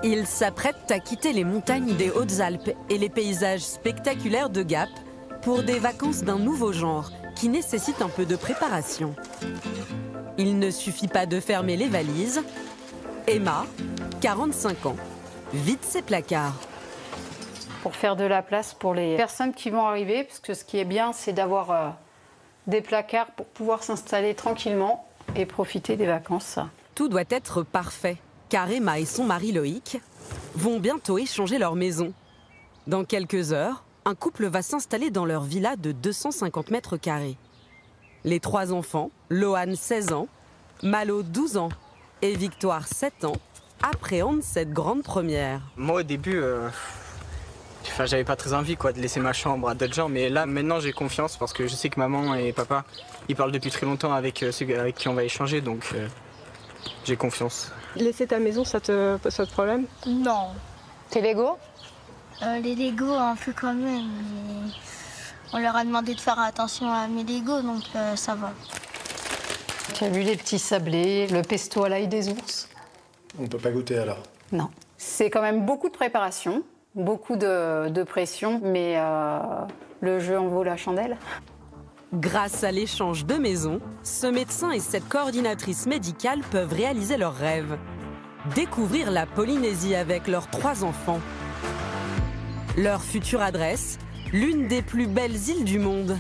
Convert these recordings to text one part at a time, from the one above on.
Ils s'apprêtent à quitter les montagnes des Hautes-Alpes et les paysages spectaculaires de Gap pour des vacances d'un nouveau genre qui nécessitent un peu de préparation. Il ne suffit pas de fermer les valises. Emma, 45 ans, vide ses placards. Pour faire de la place pour les personnes qui vont arriver, parce que ce qui est bien, c'est d'avoir des placards pour pouvoir s'installer tranquillement et profiter des vacances. Tout doit être parfait, car Emma et son mari Loïc vont bientôt échanger leur maison. Dans quelques heures, un couple va s'installer dans leur villa de 250 mètres carrés. Les 3 enfants, Lohan 16 ans, Malo 12 ans et Victoire 7 ans, appréhendent cette grande première. Moi au début, j'avais pas très envie de laisser ma chambre à d'autres gens, mais là maintenant j'ai confiance parce que je sais que maman et papa ils parlent depuis très longtemps avec ceux avec qui on va échanger, donc j'ai confiance. Laisser ta maison, ça te pose pas de problème? Non. Tes Lego? Les Lego un peu quand même, mais on leur a demandé de faire attention à mes Lego, donc ça va. Tu as vu les petits sablés, le pesto à l'ail des ours? On peut pas goûter alors? Non. C'est quand même beaucoup de préparation, beaucoup de pression, mais le jeu en vaut la chandelle. Grâce à l'échange de maisons, ce médecin et cette coordinatrice médicale peuvent réaliser leurs rêves. Découvrir la Polynésie avec leurs 3 enfants. Leur future adresse, l'une des plus belles îles du monde.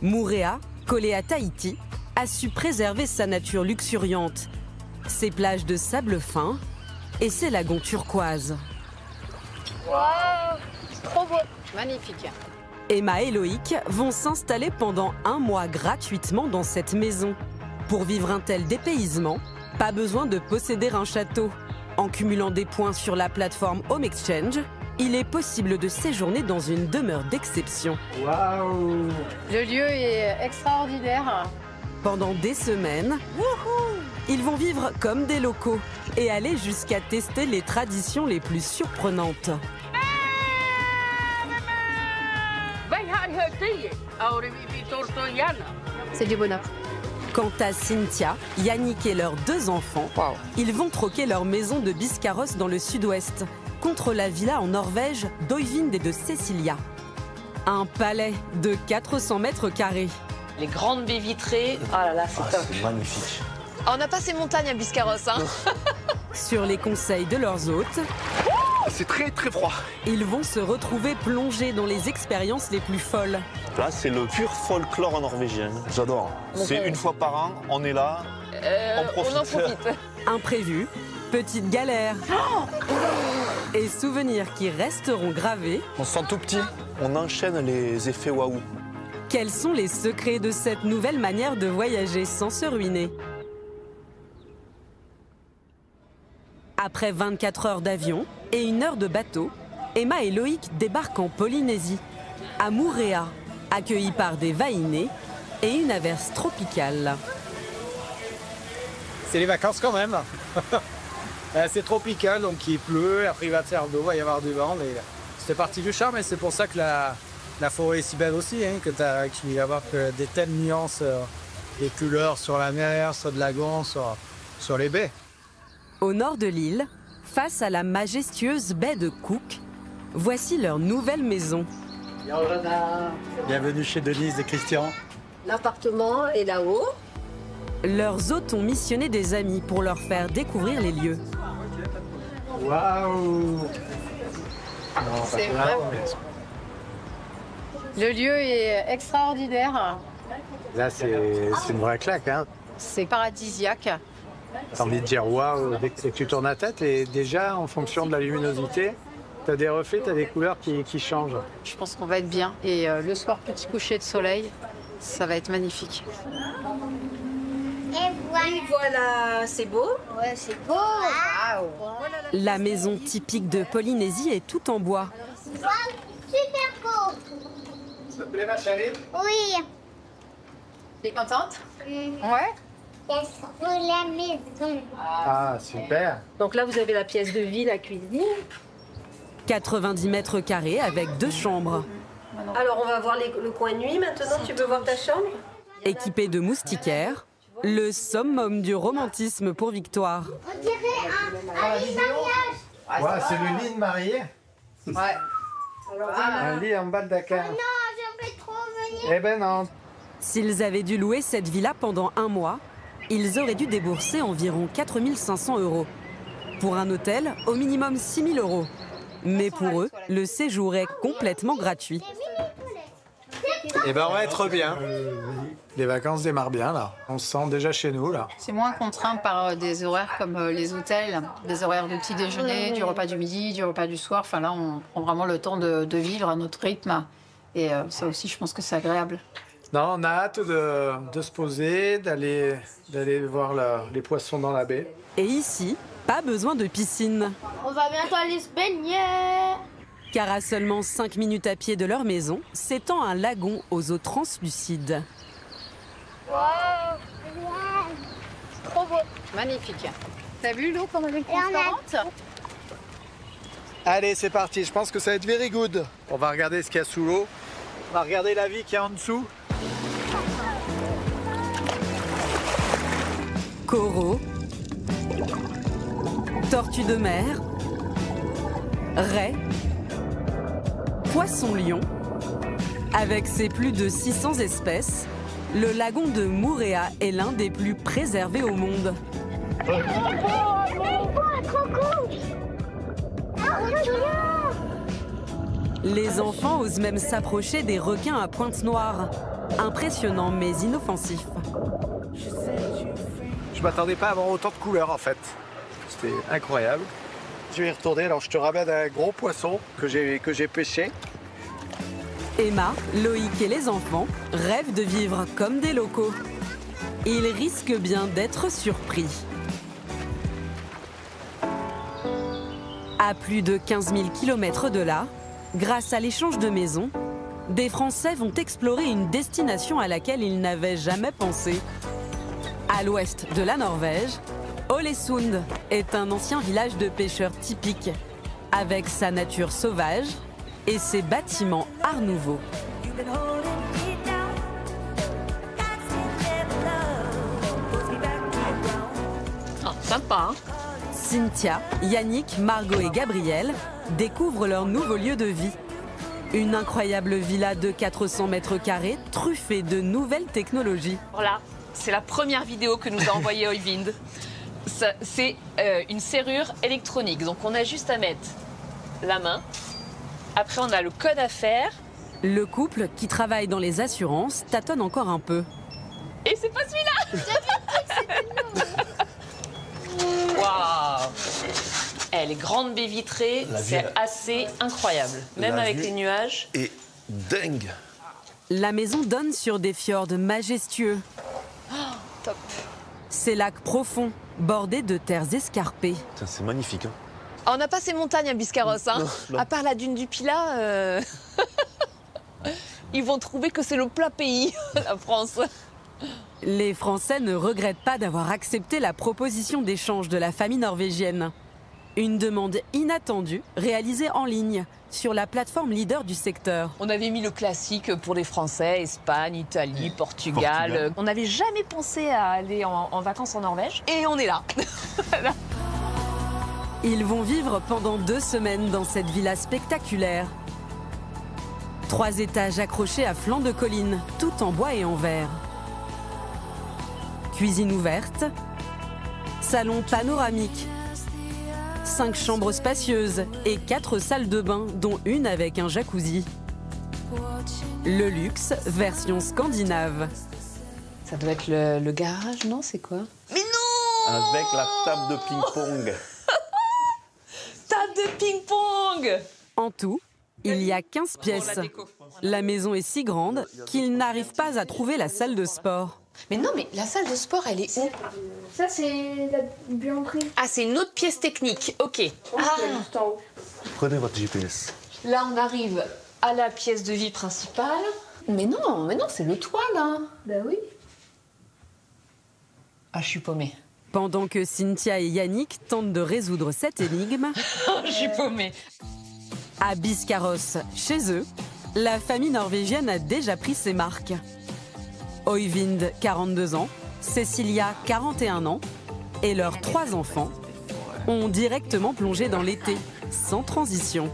Moorea, collée à Tahiti, a su préserver sa nature luxuriante, ses plages de sable fin et ses lagons turquoises. Waouh, c'est trop beau. Magnifique. Emma et Loïc vont s'installer pendant 1 mois gratuitement dans cette maison. Pour vivre un tel dépaysement, pas besoin de posséder un château. En cumulant des points sur la plateforme Home Exchange, il est possible de séjourner dans une demeure d'exception. Waouh! Le lieu est extraordinaire. Pendant des semaines, ils vont vivre comme des locaux et aller jusqu'à tester les traditions les plus surprenantes. C'est du bonheur. Quant à Cynthia, Yannick et leurs 2 enfants, ils vont troquer leur maison de Biscarrosse dans le sud-ouest contre la villa en Norvège d'Oyvind et de Cecilia. Un palais de 400 mètres carrés. Les grandes baies vitrées, oh là là, c'est top. C'est magnifique. On n'a pas ces montagnes à Biscarrosse, hein. Sur les conseils de leurs hôtes, C'est très très froid. ils vont se retrouver plongés dans les expériences les plus folles. Là, c'est le pur folklore norvégien. J'adore. C'est une fois par an, on est là, on profite. On en profite. Imprévus, petites galères et souvenirs qui resteront gravés. On se sent tout petit. On enchaîne les effets waouh. Quels sont les secrets de cette nouvelle manière de voyager sans se ruiner? Après 24 heures d'avion et 1 heure de bateau, Emma et Loïc débarquent en Polynésie, à Moorea, accueillis par des vaïnés et une averse tropicale. C'est les vacances quand même. C'est tropical, donc il pleut, après il va faire d'eau, il va y avoir du vent, mais c'est partie du charme et c'est pour ça que la forêt est si belle aussi, hein, qu'il va y avoir des telles nuances, des couleurs sur la mer, sur le lagon, sur les baies. Au nord de l'île, face à la majestueuse baie de Cook, voici leur nouvelle maison. Bienvenue chez Denise et Christian. L'appartement est là-haut. Leurs hôtes ont missionné des amis pour leur faire découvrir les lieux. Waouh! C'est vrai. Le lieu est extraordinaire. Là, c'est une vraie claque, hein. C'est paradisiaque. T'as envie de dire waouh dès que tu tournes la tête et déjà en fonction de la luminosité, t'as des reflets, t'as des couleurs qui changent. Je pense qu'on va être bien. Et le soir, petit coucher de soleil, ça va être magnifique. Et Voilà, c'est beau. Ouais, c'est beau. Waouh. La maison typique de Polynésie est toute en bois. Super beau. Ça te plaît ma chérie? Oui. T'es contente? Ouais. C'est pour la maison. Ah, super. Donc là, vous avez la pièce de vie, la cuisine. 90 mètres carrés avec 2 chambres. Alors, on va voir le coin nuit maintenant. Tu veux voir ta chambre? Équipée de moustiquaires, le summum du romantisme pour Victoire. On dirait un mariage. Ouais, c'est le lit de mariée. Ouais. Un lit en bas de Dakar. Non, j'aimerais trop venir. Eh ben non. S'ils avaient dû louer cette villa pendant un mois, ils auraient dû débourser environ 4 500 €. Pour un hôtel, au minimum 6 000 €. Mais pour eux, le séjour est complètement gratuit. Eh ben on va être bien. Les vacances démarrent bien là. On se sent déjà chez nous là. C'est moins contraint par des horaires comme les hôtels, des horaires du petit déjeuner, du repas du midi, du repas du soir. Enfin là, on prend vraiment le temps de vivre à notre rythme. Et ça aussi, je pense que c'est agréable. Non, on a hâte de se poser, d'aller voir les poissons dans la baie. Et ici, pas besoin de piscine. On va bientôt aller se baigner. Car à seulement 5 minutes à pied de leur maison, s'étend un lagon aux eaux translucides. Waouh, trop beau. Magnifique. T'as vu l'eau comme elle est transparente? Allez, c'est parti. Je pense que ça va être very good. On va regarder ce qu'il y a sous l'eau. On va regarder la vie qu'il y a en dessous. Coraux, tortues de mer, raies, poissons-lions. Avec ses plus de 600 espèces, le lagon de Moorea est l'un des plus préservés au monde. Les enfants osent même s'approcher des requins à pointe noire. Impressionnant mais inoffensif. Je m'attendais pas à avoir autant de couleurs en fait. C'était incroyable. Je vais y retourner. Alors je te ramène un gros poisson que j'ai pêché. Emma, Loïc et les enfants rêvent de vivre comme des locaux. Ils risquent bien d'être surpris. À plus de 15 000 km de là, grâce à l'échange de maisons, des Français vont explorer une destination à laquelle ils n'avaient jamais pensé. À l'ouest de la Norvège, Ålesund est un ancien village de pêcheurs typique, avec sa nature sauvage et ses bâtiments Art Nouveau. Ah, sympa, hein? Cynthia, Yannick, Margot et Gabriel découvrent leur nouveau lieu de vie. Une incroyable villa de 400 mètres carrés truffée de nouvelles technologies. Voilà, c'est la première vidéo que nous a envoyée Oyvind. C'est une serrure électronique, donc on a juste à mettre la main. Après, on a le code à faire. Le couple, qui travaille dans les assurances, tâtonne encore un peu. Et c'est pas celui-là. Waouh! Les grandes baies vitrées, c'est assez incroyable. Même avec les nuages. Et dingue. La maison donne sur des fjords majestueux. Oh, top. Ces lacs profonds, bordés de terres escarpées. C'est magnifique. Hein. Ah, on n'a pas ces montagnes à Biscarrosse, hein. Non. À part la dune du Pilat, ils vont trouver que c'est le plat pays, la France. Les Français ne regrettent pas d'avoir accepté la proposition d'échange de la famille norvégienne. Une demande inattendue réalisée en ligne sur la plateforme leader du secteur. On avait mis le classique pour les Français, Espagne, Italie, Portugal. On n'avait jamais pensé à aller en vacances en Norvège et on est là. Voilà. Ils vont vivre pendant 2 semaines dans cette villa spectaculaire. 3 étages accrochés à flanc de colline, tout en bois et en verre. Cuisine ouverte, salon panoramique, 5 chambres spacieuses et 4 salles de bain, dont une avec un jacuzzi. Le luxe, version scandinave. Ça doit être le garage, non? C'est quoi? Mais non! Avec la table de ping-pong. Table de ping-pong! En tout, il y a 15 pièces. La maison est si grande qu'ils n'arrivent pas à trouver la salle de sport. Mais non, mais la salle de sport, elle est où? Ça, c'est la buanderie. Ah, c'est une autre pièce technique, ok. Ah, Prenez votre GPS. là, on arrive à la pièce de vie principale. Mais non, c'est le toit, là. Bah oui. Ah, je suis paumée. Pendant que Cynthia et Yannick tentent de résoudre cette énigme, Je suis paumée. à Biscarrosse, chez eux, la famille norvégienne a déjà pris ses marques. Oyvind, 42 ans, Cecilia, 41 ans, et leurs 3 enfants, ont directement plongé dans l'été, sans transition.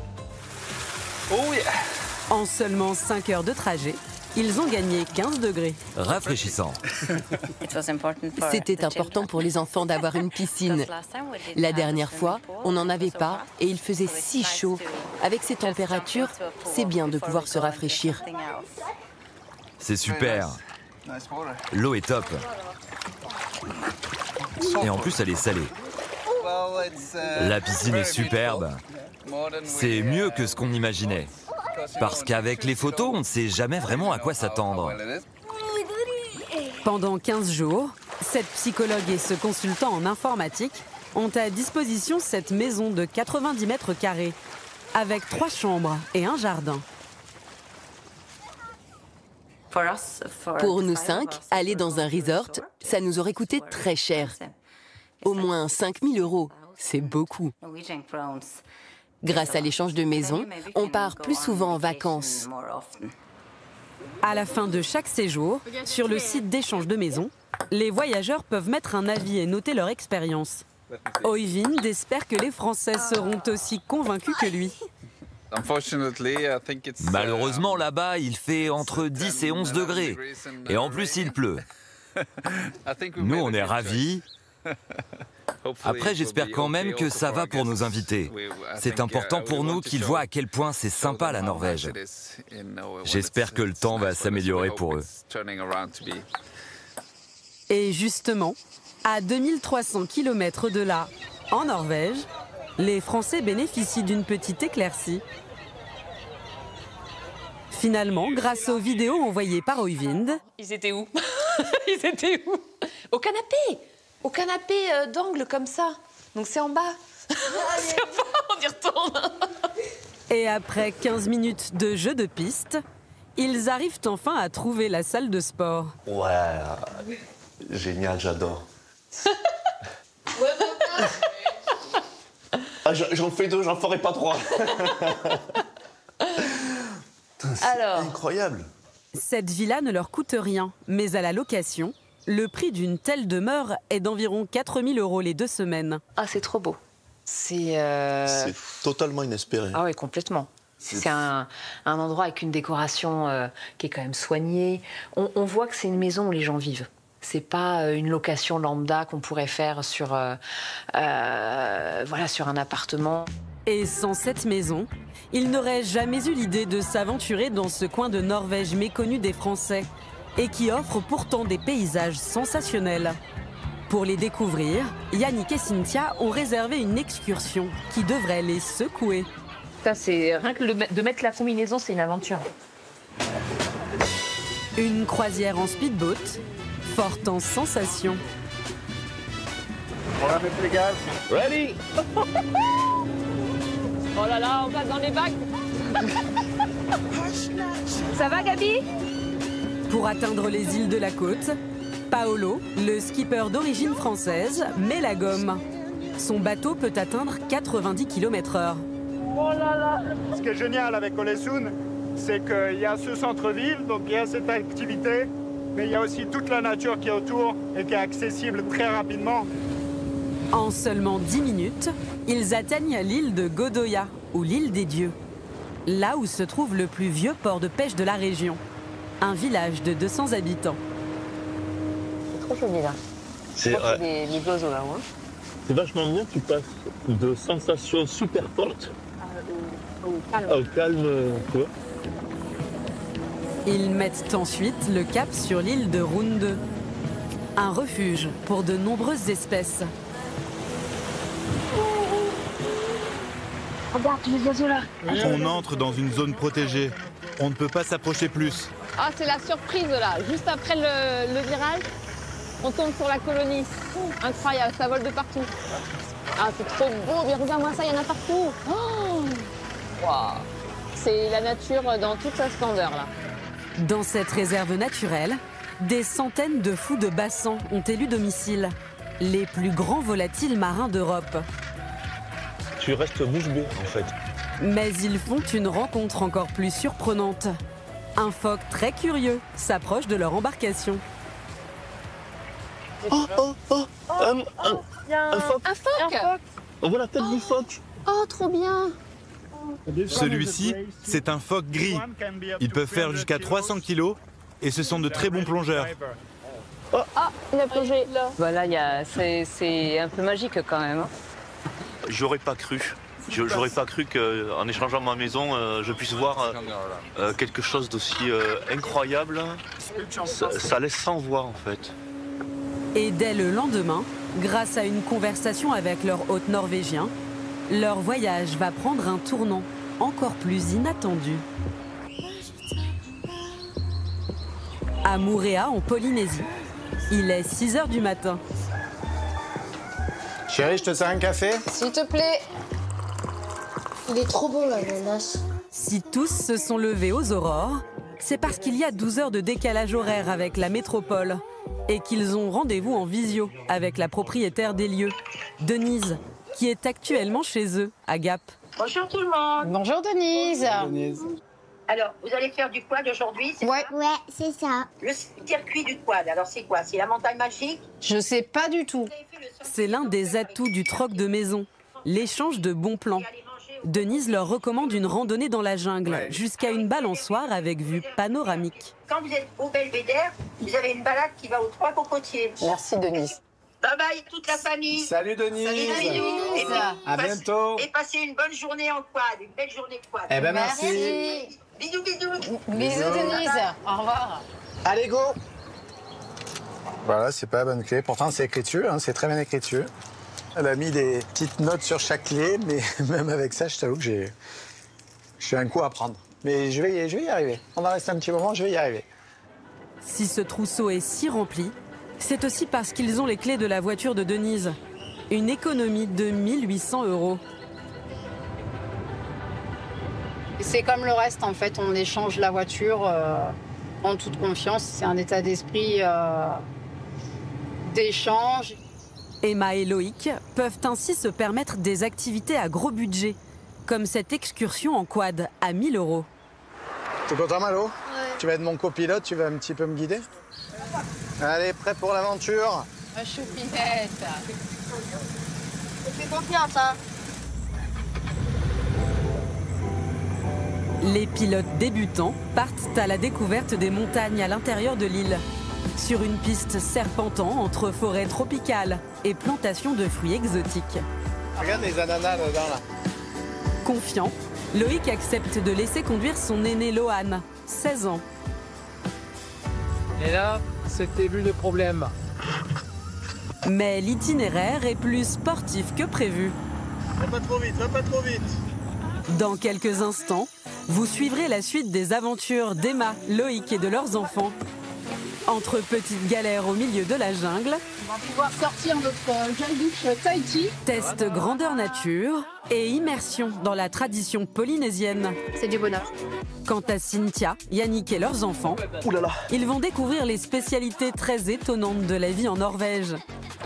Oh yeah. En seulement 5 heures de trajet, ils ont gagné 15 degrés. Rafraîchissant. C'était important pour les enfants d'avoir une piscine. La dernière fois, on n'en avait pas et il faisait si chaud. Avec ces températures, c'est bien de pouvoir se rafraîchir. C'est super. L'eau est top. Et en plus, elle est salée. La piscine est superbe. C'est mieux que ce qu'on imaginait. Parce qu'avec les photos, on ne sait jamais vraiment à quoi s'attendre. Pendant 15 jours, cette psychologue et ce consultant en informatique ont à disposition cette maison de 90 mètres carrés, avec 3 chambres et un jardin. Pour nous 5, aller dans un resort, ça nous aurait coûté très cher. Au moins 5 000 €, c'est beaucoup. Grâce à l'échange de maisons, on part plus souvent en vacances. À la fin de chaque séjour, sur le site d'échange de maisons, les voyageurs peuvent mettre un avis et noter leur expérience. Oyvind espère que les Français seront aussi convaincus que lui. Malheureusement, là-bas, il fait entre 10 et 11 degrés. Et en plus, il pleut. Nous, on est ravis. Après, j'espère quand même que ça va pour nos invités. C'est important pour nous qu'ils voient à quel point c'est sympa la Norvège. J'espère que le temps va s'améliorer pour eux. Et justement, à 2300 km de là, en Norvège, les Français bénéficient d'une petite éclaircie. Finalement, grâce aux vidéos envoyées par Oyvind... Ils étaient où? Ils étaient où? Au canapé! Au canapé d'angle comme ça. Donc c'est en bas. C'est en bas, on y retourne. Et après 15 minutes de jeu de piste, ils arrivent enfin à trouver la salle de sport. Ouais, génial, j'adore. J'en fais 2, j'en ferai pas 3. C'est incroyable. Cette villa ne leur coûte rien, mais à la location, le prix d'une telle demeure est d'environ 4 000 € les 2 semaines. Ah, c'est trop beau. C'est totalement inespéré. Ah oui, complètement. C'est un endroit avec une décoration qui est quand même soignée. On voit que c'est une maison où les gens vivent. C'est pas une location lambda qu'on pourrait faire sur, voilà, sur un appartement. Et sans cette maison, ils n'auraient jamais eu l'idée de s'aventurer dans ce coin de Norvège méconnu des Français et qui offre pourtant des paysages sensationnels. Pour les découvrir, Yannick et Cynthia ont réservé une excursion qui devrait les secouer. Ça, c'est rien que de mettre la combinaison, c'est une aventure. Une croisière en speedboat, forte en sensations. On va mettre les gaz. Ready? Oh là là, on passe dans les bacs. Ça va, Gabi? Pour atteindre les îles de la côte, Paolo, le skipper d'origine française, met la gomme. Son bateau peut atteindre 90 km/h. Oh là là. Ce qui est génial avec Ålesund, c'est qu'il y a ce centre-ville, donc il y a cette activité, mais il y a aussi toute la nature qui est autour et qui est accessible très rapidement. En seulement 10 minutes, ils atteignent l'île de Godoya, ou l'île des dieux. Là où se trouve le plus vieux port de pêche de la région. Un village de 200 habitants. C'est trop joli là. C'est des oiseaux là, hein. C'est vachement bien, tu passes de sensations super fortes au calme, tu vois. Ils mettent ensuite le cap sur l'île de Runde, un refuge pour de nombreuses espèces. Regarde les oiseaux là. On entre dans une zone protégée. On ne peut pas s'approcher plus. Ah, c'est la surprise là. Juste après le virage, on tombe sur la colonie. Incroyable, ça vole de partout. Ah, c'est trop beau. Mais regarde-moi ça, il y en a partout. Oh wow. C'est la nature dans toute sa splendeur là. Dans cette réserve naturelle, des centaines de fous de bassans ont élu domicile. Les plus grands volatiles marins d'Europe. Tu restes bouche bée en fait. Mais ils font une rencontre encore plus surprenante. Un phoque très curieux s'approche de leur embarcation. Un phoque. Un phoque. On voit la tête du phoque. Oh, trop bien. Celui-ci, c'est un phoque gris. Ils peuvent faire jusqu'à 300 kilos et ce sont de très bons plongeurs. Oh, il a plongé. Voilà, c'est un peu magique quand même. Hein. J'aurais pas cru. J'aurais pas cru qu'en échangeant ma maison, je puisse voir quelque chose d'aussi incroyable. Ça laisse sans voix en fait. Et dès le lendemain, grâce à une conversation avec leur hôte norvégien, leur voyage va prendre un tournant encore plus inattendu. À Moorea, en Polynésie, il est 6 h du matin. Chérie, je te sers un café? S'il te plaît. Il est trop bon, l'ananas. Si tous se sont levés aux aurores, c'est parce qu'il y a 12 heures de décalage horaire avec la métropole et qu'ils ont rendez-vous en visio avec la propriétaire des lieux, Denise, qui est actuellement chez eux, à Gap. Bonjour tout le monde. Bonjour Denise. Alors, vous allez faire du quad aujourd'hui? Ouais, c'est ça. Le circuit du quad, alors c'est quoi? C'est la montagne magique? Je sais pas du tout. C'est l'un des atouts du troc de maison, l'échange de bons plans. Denise leur recommande une randonnée dans la jungle, jusqu'à une balançoire avec vue panoramique. Quand vous êtes au Belvédère, vous avez une balade qui va aux 3 cocotiers. Merci Denise. Bye bye toute la famille. Salut Denise. Salut Denise. À bientôt. Et passez une bonne journée en quad, une belle journée de quad. Eh ben merci. Bisous, bisous. Bisous Denise. Au revoir. Allez, go. Voilà, c'est pas la bonne clé. Pourtant, c'est écrit dessus, hein, c'est très bien écrit dessus. Elle a mis des petites notes sur chaque clé, mais même avec ça, je t'avoue que j'ai un coup à prendre. Mais je vais y arriver. On va rester un petit moment, je vais y arriver. Si ce trousseau est si rempli, c'est aussi parce qu'ils ont les clés de la voiture de Denise. Une économie de 1 800 €. C'est comme le reste, en fait, on échange la voiture en toute confiance. C'est un état d'esprit d'échange. Emma et Loïc peuvent ainsi se permettre des activités à gros budget, comme cette excursion en quad à 1 000 €. T'es content, Malo? Ouais. Tu vas être mon copilote, tu vas un petit peu me guider? Allez, prêt pour l'aventure? Ma choupinette. Je fais confiance, hein. Les pilotes débutants partent à la découverte des montagnes à l'intérieur de l'île, sur une piste serpentant entre forêts tropicales et plantations de fruits exotiques. Regarde les ananas dedans là. Confiant, Loïc accepte de laisser conduire son aîné Lohan, 16 ans. Et là, c'était vu le problème. Mais l'itinéraire est plus sportif que prévu. Va pas trop vite, va pas trop vite. Dans quelques instants, vous suivrez la suite des aventures d'Emma, Loïc et de leurs enfants. Entre petites galères au milieu de la jungle, On va pouvoir sortir notre jeune douche Tahiti. test grandeur nature et immersion dans la tradition polynésienne. C'est du bonheur. Quant à Cynthia, Yannick et leurs enfants, ils vont découvrir les spécialités très étonnantes de la vie en Norvège.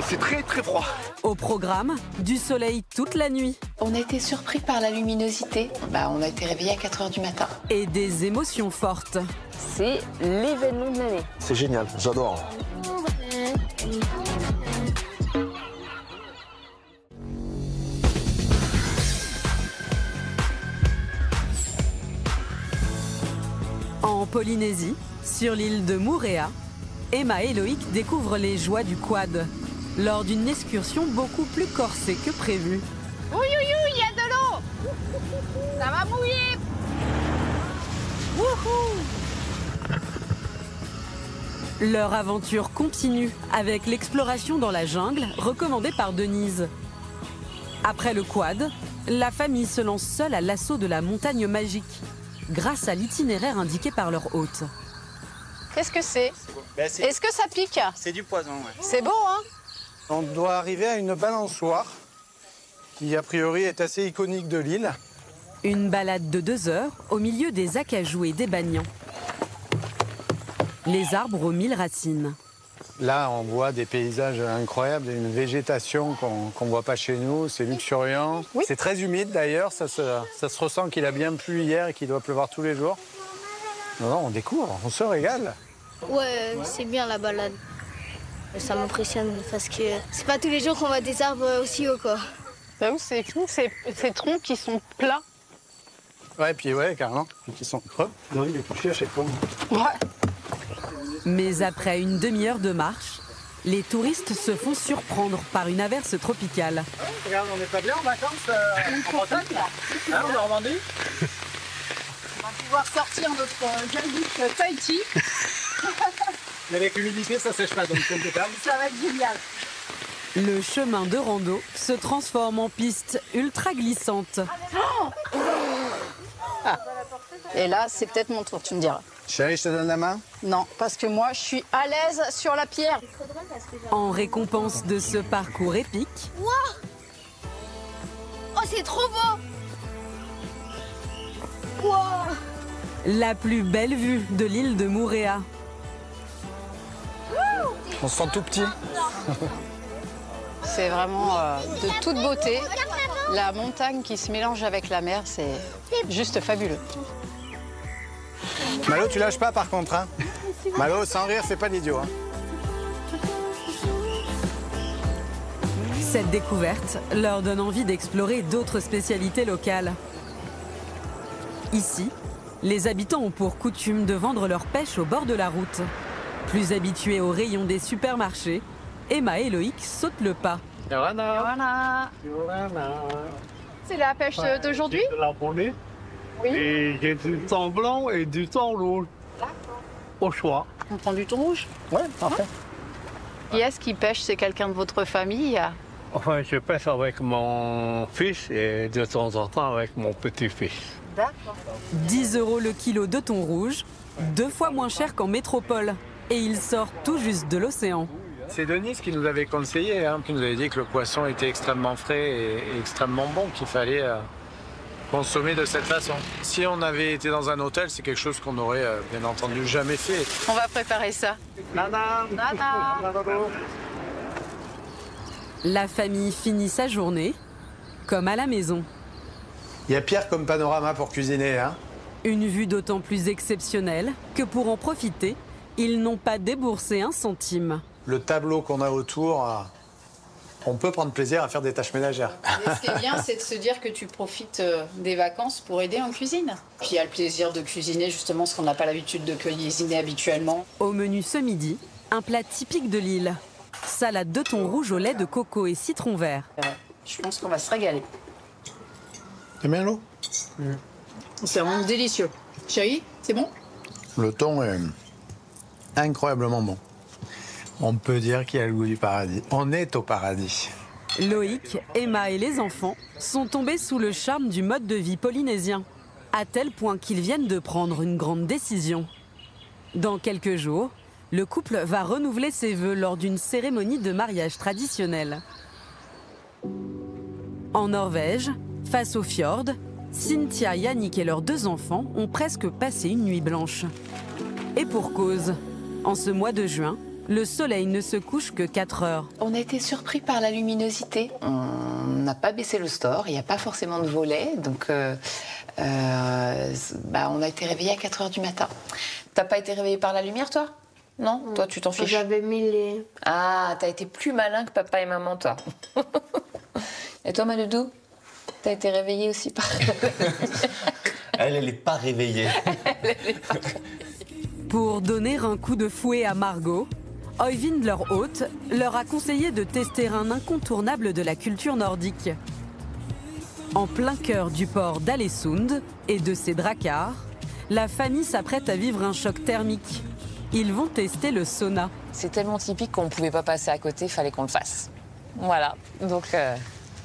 C'est très très froid. Au programme, du soleil toute la nuit. On a été surpris par la luminosité. On a été réveillés à 4 h du matin. Et des émotions fortes. C'est l'événement de l'année. C'est génial, j'adore. En Polynésie, sur l'île de Moorea, Emma et Loïc découvrent les joies du quad lors d'une excursion beaucoup plus corsée que prévu. Oui, il y a de l'eau. Ça va mouiller. Wouhou. Leur aventure continue avec l'exploration dans la jungle recommandée par Denise. Après le quad, la famille se lance seule à l'assaut de la montagne magique, grâce à l'itinéraire indiqué par leur hôte. Qu'est-ce que c'est? Est-ce que ça pique? C'est du poison, ouais. C'est beau, hein? On doit arriver à une balançoire qui, a priori, est assez iconique de l'île. Une balade de 2 heures au milieu des acajou et des banians. Les arbres aux 1000 racines. Là, on voit des paysages incroyables, une végétation qu'on ne voit pas chez nous, c'est luxuriant. Oui. C'est très humide d'ailleurs, ça se ressent qu'il a bien plu hier et qu'il doit pleuvoir tous les jours. Non, on découvre, on se régale. Ouais, c'est bien la balade. Ça m'impressionne parce que c'est pas tous les jours qu'on voit des arbres aussi hauts, quoi. Là où c'est fou, ces troncs qui sont plats. Ouais, puis ouais, carrément. Et qui sont creux. Non, il est touché à chaque fois. Ouais. Mais après une demi-heure de marche, les touristes se font surprendre par une averse tropicale. Regarde, on n'est pas bien en vacances en Bretagne, là, hein, en Normandie. On va pouvoir sortir notre galbouche Tahiti. Mais avec l'humidité, ça sèche pas, donc c'est impeccable. Ça va être génial. Le chemin de rando se transforme en piste ultra glissante. Et là, c'est peut-être mon tour, tu me diras. Chérie, je te donne la main? Non, parce que moi, je suis à l'aise sur la pierre. En récompense de ce parcours épique, Wow. Oh, c'est trop beau. Wow. la plus belle vue de l'île de Moorea. On se sent tout petit. C'est vraiment de toute beauté. La montagne qui se mélange avec la mer, c'est juste fabuleux. Malo, tu lâches pas par contre, hein? Malo, sans rire, c'est pas l'idiot, hein? Cette découverte leur donne envie d'explorer d'autres spécialités locales. Ici, les habitants ont pour coutume de vendre leur pêche au bord de la route. Plus habitués aux rayons des supermarchés, Emma et Loïc sautent le pas. Voilà. C'est la pêche d'aujourd'hui? De la journée. Oui. Et j'ai du thon blanc et du thon rouge. Au choix. On prend du thon rouge? Ouais, parfait. Qui est-ce qui pêche? C'est quelqu'un de votre famille? Enfin, je pêche avec mon fils et de temps en temps avec mon petit-fils. D'accord. 10 € le kilo de thon rouge, 2 fois moins cher qu'en métropole. Et il sort tout juste de l'océan. C'est Denise qui nous avait conseillé, hein, qui nous avait dit que le poisson était extrêmement frais et extrêmement bon, qu'il fallait consommer de cette façon. Si on avait été dans un hôtel, c'est quelque chose qu'on aurait bien entendu jamais fait. On va préparer ça. Nana. La famille finit sa journée comme à la maison. Il y a pire comme panorama pour cuisiner, hein? Une vue d'autant plus exceptionnelle que pour en profiter, ils n'ont pas déboursé un centime. Le tableau qu'on a autour, on peut prendre plaisir à faire des tâches ménagères. Et ce qui est bien, c'est de se dire que tu profites des vacances pour aider en cuisine. Puis il y a le plaisir de cuisiner justement ce qu'on n'a pas l'habitude de cuisiner habituellement. Au menu ce midi, un plat typique de l'île. Salade de thon rouge au lait de coco et citron vert. Je pense qu'on va se régaler. T'aimes bien l'eau? C'est vraiment délicieux. Chérie, c'est bon? Le thon est incroyablement bon. On peut dire qu'il y a le goût du paradis. On est au paradis. Loïc, Emma et les enfants sont tombés sous le charme du mode de vie polynésien, à tel point qu'ils viennent de prendre une grande décision. Dans quelques jours, le couple va renouveler ses vœux lors d'une cérémonie de mariage traditionnelle. En Norvège, face au fjord, Cynthia, Yannick et leurs 2 enfants ont presque passé une nuit blanche. Et pour cause, en ce mois de juin, le soleil ne se couche que 4 heures. On a été surpris par la luminosité. On n'a pas baissé le store, il n'y a pas forcément de volet, donc on a été réveillés à 4 heures du matin. T'as pas été réveillé par la lumière, toi? Non? Toi, tu t'en fiches? J'avais mis les... Ah, t'as été plus malin que papa et maman, toi. Et toi, Manoudou? T'as été réveillée aussi par... Elle est pas réveillée. Pour donner un coup de fouet à Margot, Øyvind, leur hôte, leur a conseillé de tester un incontournable de la culture nordique. En plein cœur du port d'Alesund et de ses dracars, la famille s'apprête à vivre un choc thermique. Ils vont tester le sauna. C'est tellement typique qu'on ne pouvait pas passer à côté, il fallait qu'on le fasse. Voilà, donc...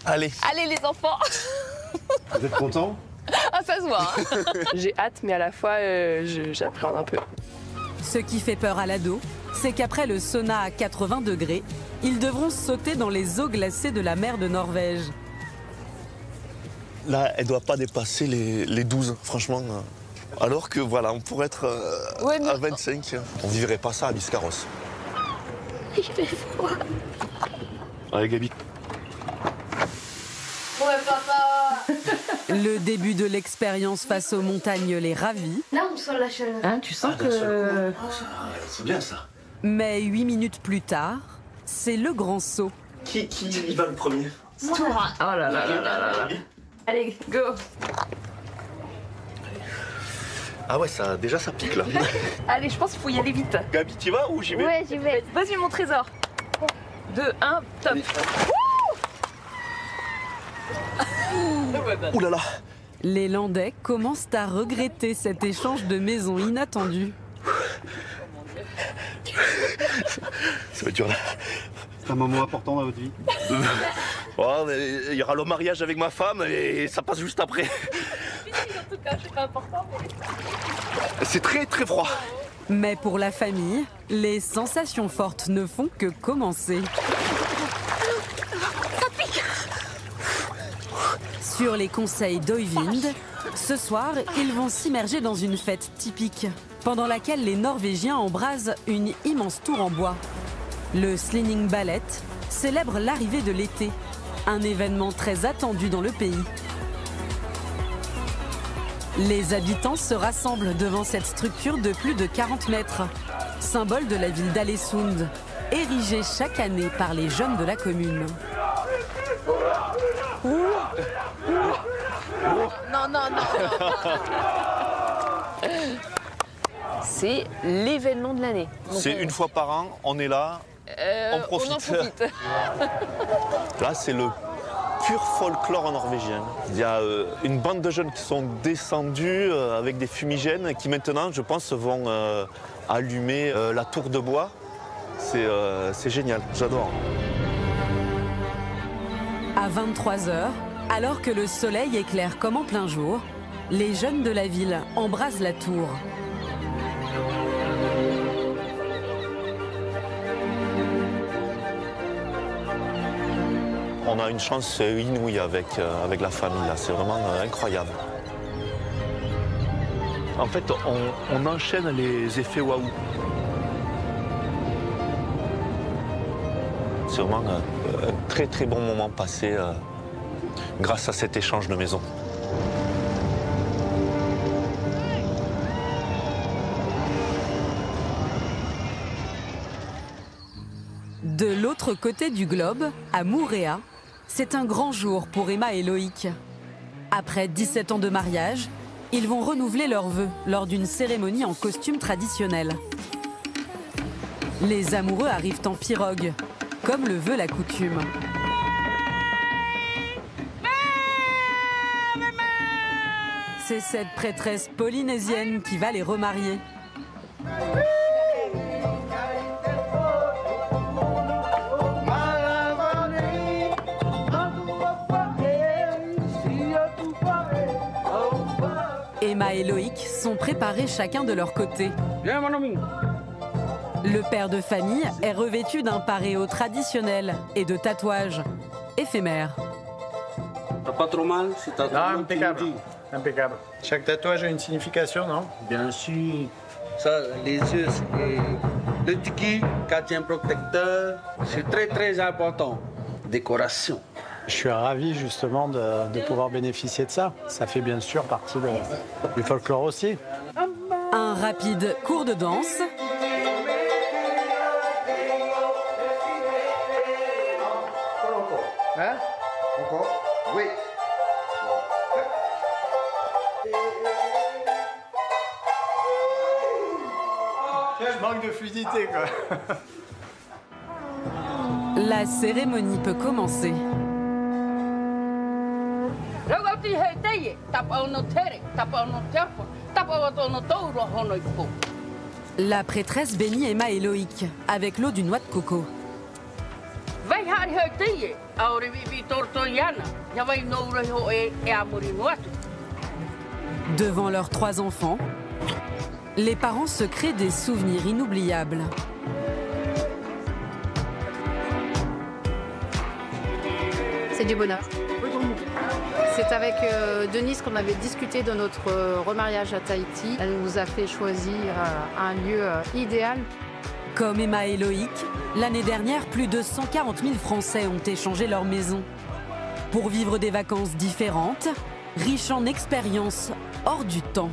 Allez. Allez les enfants. Vous êtes contents? Ah, ça se voit, hein. J'ai hâte, mais à la fois, j'appréhende un peu. Ce qui fait peur à l'ado, c'est qu'après le sauna à 80 degrés, ils devront sauter dans les eaux glacées de la mer de Norvège. Là, elle doit pas dépasser les 12, franchement. Alors que voilà, on pourrait être à 25. On vivrait pas ça à Biscarrosse. Il fait froid. Allez, Gabi. Ouais, papa. Le début de l'expérience face aux montagnes les ravit. Là, on sent la chaleur. Hein, tu sens que... C'est bien ça. Mais 8 minutes plus tard, c'est le grand saut. Qui va le premier? C'est tout droit. Oh là là là là là là. Allez, go. Ah ouais, déjà ça pique là. Allez, je pense qu'il faut y aller vite. Gabi, tu vas ou j'y vais? Ouais, j'y vais. Vas-y, mon trésor. 2, 1, top. Ouh là là. Les Landais commencent à regretter cet échange de maisons inattendu. Ça va être dur là. C'est un moment important dans votre vie. Il y aura le mariage avec ma femme et ça passe juste après. En tout cas, c'est pas important. C'est très très froid. Mais pour la famille, les sensations fortes ne font que commencer. Ça pique. Sur les conseils d'Øyvind, ce soir, ils vont s'immerger dans une fête typique, pendant laquelle les Norvégiens embrasent une immense tour en bois. Le Slinging Ballet célèbre l'arrivée de l'été, un événement très attendu dans le pays. Les habitants se rassemblent devant cette structure de plus de 40 mètres, symbole de la ville d'Alesund, érigée chaque année par les jeunes de la commune. Non, non, non. C'est l'événement de l'année. C'est une fois par an, on est là, on profite. On en profite. Là, c'est le pur folklore norvégien. Il y a une bande de jeunes qui sont descendus avec des fumigènes qui maintenant, je pense, vont allumer la tour de bois. C'est génial, j'adore. À 23h, alors que le soleil éclaire comme en plein jour, les jeunes de la ville embrasent la tour. On a une chance inouïe avec la famille, là. C'est vraiment incroyable. En fait, on enchaîne les effets waouh. C'est vraiment un très très bon moment passé grâce à cet échange de maisons. De l'autre côté du globe, à Moorea, c'est un grand jour pour Emma et Loïc. Après 17 ans de mariage, ils vont renouveler leurs vœux lors d'une cérémonie en costume traditionnel. Les amoureux arrivent en pirogue, comme le veut la coutume. C'est cette prêtresse polynésienne qui va les remarier. Emma et Loïc sont préparés chacun de leur côté. Le père de famille est revêtu d'un paréo traditionnel et de tatouages éphémères. Pas trop mal, c'est tatouage. Impeccable. Impeccable. Chaque tatouage a une signification, non? Bien sûr. Ça, les yeux, c'est le tiki, gardien protecteur, c'est très très important. Décoration. Je suis ravi justement de pouvoir bénéficier de ça. Ça fait bien sûr partie du folklore aussi. Un rapide cours de danse. Hein? Encore? Oui. Je manque de fluidité, quoi. La cérémonie peut commencer. La prêtresse bénit Emma et Loïc avec l'eau du noix de coco. Devant leurs 3 enfants, les parents se créent des souvenirs inoubliables. C'est du bonheur. C'est avec Denise qu'on avait discuté de notre remariage à Tahiti. Elle nous a fait choisir un lieu idéal. Comme Emma et Loïc, l'année dernière, plus de 140 000 Français ont échangé leur maison. Pour vivre des vacances différentes, riches en expériences hors du temps.